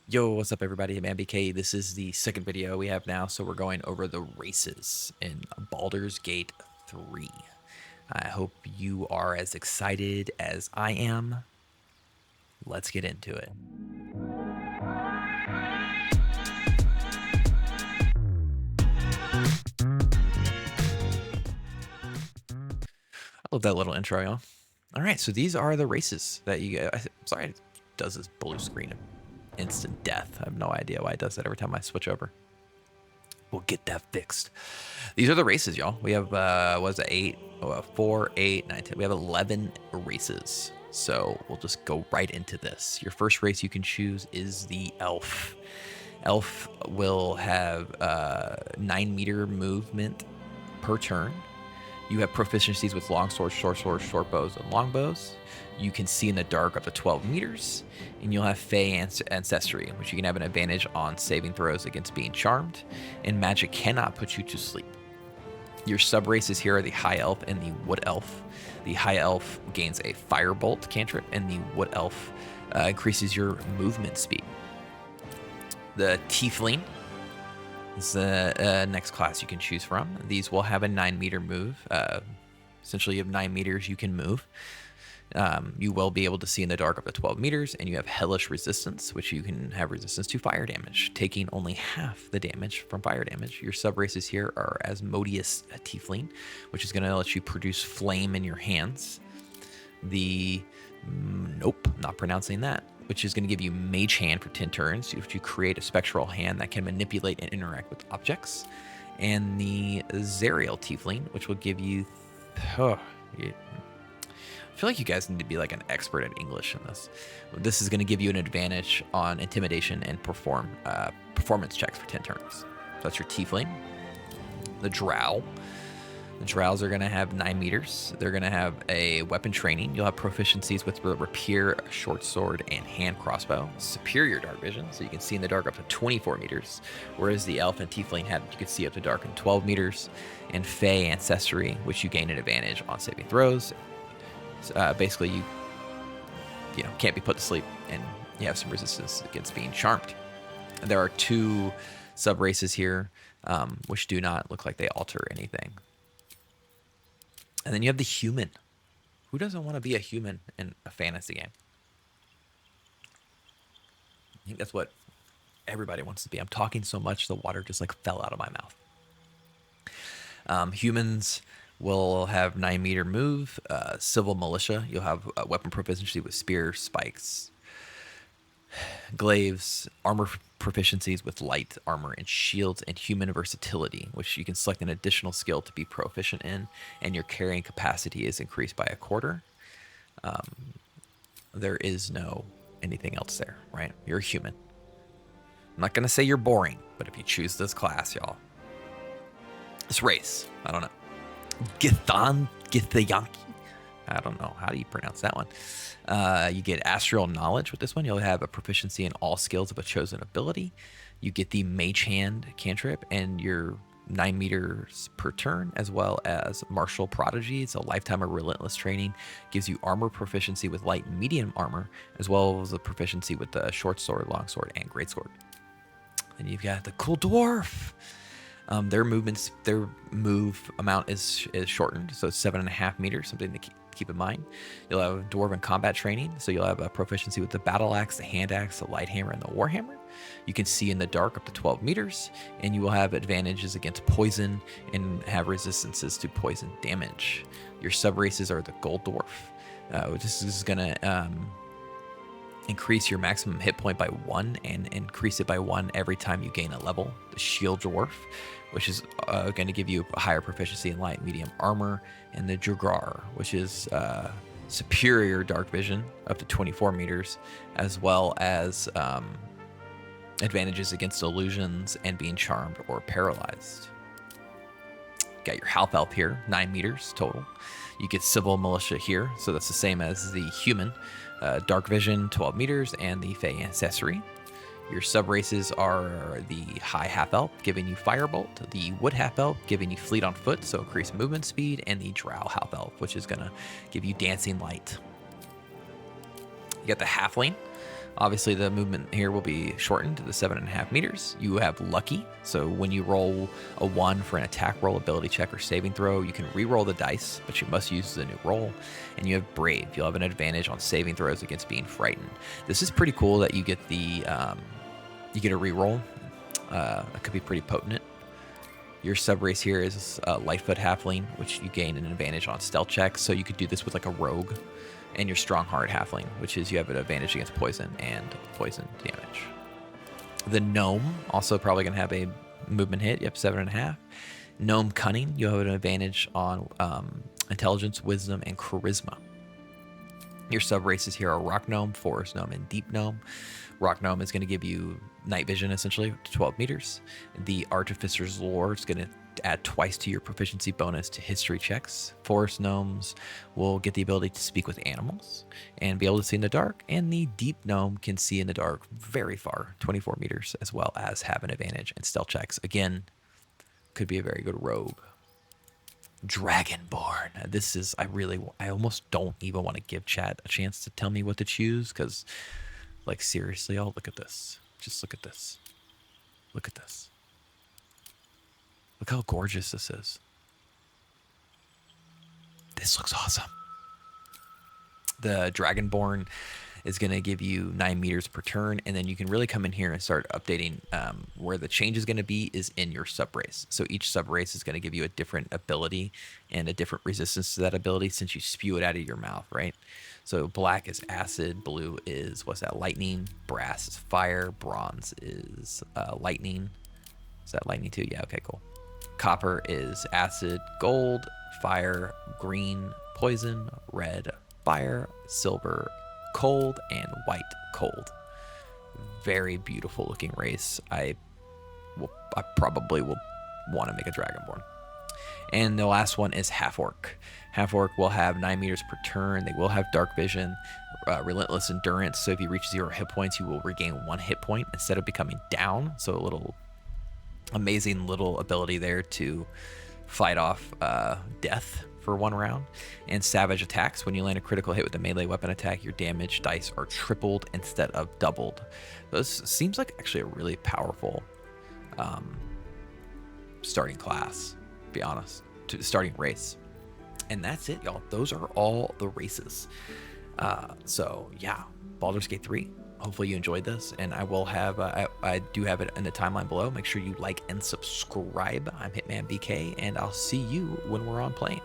Yo, what's up everybody? I'm MBK. This is the second video we have now, so we're going over the races in Baldur's Gate 3. I hope you are as excited as I am. Let's get into it. I love that little intro, y'all. All right, so these are the races that you get. Sorry, it does this blue screen of instant death. I have no idea why it does that every time I switch over. We'll get that fixed. These are the races, y'all. We have, what is it, 4, 8, 9, 10. We have 11 races. So we'll just go right into this. Your first race you can choose is the Elf. Elf will have 9-meter movement per turn. You have proficiencies with long swords, short swords, short bows, and long bows. You can see in the dark up to 12 meters, and you'll have Fey Ancestry, which you can have an advantage on saving throws against being charmed, and magic cannot put you to sleep. Your sub-races here are the High Elf and the Wood Elf. The High Elf gains a Firebolt cantrip, and the Wood Elf increases your movement speed. The Tiefling is the next class you can choose from. These will have a 9-meter move. Essentially, you have 9 meters you can move. You will be able to see in the dark up to 12 meters, and you have Hellish Resistance, which you can have resistance to fire damage, taking only half the damage from fire damage. Your sub-races here are Asmodeus Tiefling, which is going to let you produce flame in your hands. The Nope, not pronouncing that, which is going to give you Mage Hand for 10 turns, which you create a spectral hand that can manipulate and interact with objects. And the Zerial Tiefling, which will give you... I feel like you guys need to be like an expert at English in this. This is going to give you an advantage on intimidation and performance checks for 10 turns. So that's your Tiefling. The Drow. The Drows are going to have 9 meters. They're going to have a weapon training. You'll have proficiencies with rapier, short sword, and hand crossbow. Superior dark vision, so you can see in the dark up to 24 meters. Whereas the Elf and Tiefling you could see up to dark in 12 meters. And Fey Ancestry, which you gain an advantage on saving throws. Basically, you can't be put to sleep, and you have some resistance against being charmed. And there are 2 sub-races here, which do not look like they alter anything. And then you have the human. Who doesn't want to be a human in a fantasy game? I think that's what everybody wants to be. I'm talking so much, the water just like fell out of my mouth. Humans will have 9-meter move. Civil Militia, you'll have weapon proficiency with spear, spikes, glaives, armor proficiencies with light armor and shields, and human versatility, which you can select an additional skill to be proficient in, and your carrying capacity is increased by 1/4. There is no anything else there, right? You're a human. I'm not gonna say you're boring, but if you choose this class, y'all, this race, I don't know, Githyanki. I don't know. How do you pronounce that one? You get Astral Knowledge with this one. You'll have a proficiency in all skills of a chosen ability. You get the Mage Hand cantrip and your 9 meters per turn, as well as Martial Prodigy. It's a lifetime of relentless training. Gives you armor proficiency with light and medium armor, as well as a proficiency with the short sword, long sword, and great sword. And you've got the cool Dwarf. Their move amount is shortened, so it's 7.5 meters, something to keep in mind. You'll have Dwarven combat training, so you'll have a proficiency with the battle axe, the hand axe, the light hammer, and the warhammer. You can see in the dark up to 12 meters, and you will have advantages against poison and have resistances to poison damage. Your sub-races are the Gold Dwarf. This is going to increase your maximum hit point by 1 and increase it by 1 every time you gain a level. The Shield Dwarf, which is going to give you a higher proficiency in light medium armor, and the Dragar, which is superior dark vision up to 24 meters, as well as advantages against illusions and being charmed or paralyzed. Got your Half Elf here, 9 meters total. You get Civil Militia here, so that's the same as the human. Dark Vision, 12 meters, and the Fey Ancestry. Your sub-races are the High Half-Elf, giving you Firebolt, the Wood Half-Elf, giving you Fleet on Foot, so increased movement speed, and the Drow Half-Elf, which is going to give you Dancing Light. You got the Halfling, Obviously, the movement here will be shortened to the 7.5 meters. You have Lucky, so when you roll a 1 for an attack roll, ability check, or saving throw, you can re-roll the dice, but you must use the new roll. And you have Brave. You'll have an advantage on saving throws against being frightened. This is pretty cool that you get the you get a re-roll. That could be pretty potent. Your sub-race here is Lightfoot Halfling, which you gain an advantage on stealth checks, so you could do this with like a rogue. And your Strongheart Halfling, which is you have an advantage against poison and poison damage. The Gnome, also probably going to have a movement hit. You have 7.5. Gnome Cunning, you have an advantage on intelligence, wisdom, and charisma. Your sub-races here are Rock Gnome, Forest Gnome, and Deep Gnome. Rock Gnome is going to give you night vision, essentially, to 12 meters. The Artificer's Lore is going to add twice to your proficiency bonus to history checks. Forest Gnomes will get the ability to speak with animals and be able to see in the dark. And the Deep Gnome can see in the dark very far, 24 meters, as well as have an advantage in stealth checks. Again, could be a very good rogue. Dragonborn. This is, I almost don't even want to give chat a chance to tell me what to choose, because, like, seriously, oh, look at this. Just look at this. Look at this. Look how gorgeous this is. This looks awesome. The Dragonborn is going to give you 9 meters per turn, and then you can really come in here and start updating. Where the change is going to be is in your sub-race. So each sub-race is going to give you a different ability and a different resistance to that ability since you spew it out of your mouth, right? So black is acid, blue is, what's that, lightning, brass is fire, bronze is lightning. Is that lightning too? Yeah, okay, cool. Copper is acid, gold, fire, green, poison, red, fire, silver, cold, and white, cold. Very beautiful looking race. I probably will want to make a Dragonborn. And the last one is Half-Orc. Half-Orc will have 9 meters per turn. They will have dark vision, relentless endurance. So if you reach 0 hit points, you will regain 1 hit point instead of becoming down. So a little amazing little ability there to fight off death for 1 round. And savage attacks. When you land a critical hit with a melee weapon attack, your damage dice are tripled instead of doubled. This seems like actually a really powerful starting class, to be honest, to starting race. And that's it, y'all. Those are all the races. So yeah, Baldur's Gate 3. Hopefully you enjoyed this, and I will have I do have it in the timeline below. Make sure you like and subscribe. I'm Hitman BK, and I'll see you when we're on playing.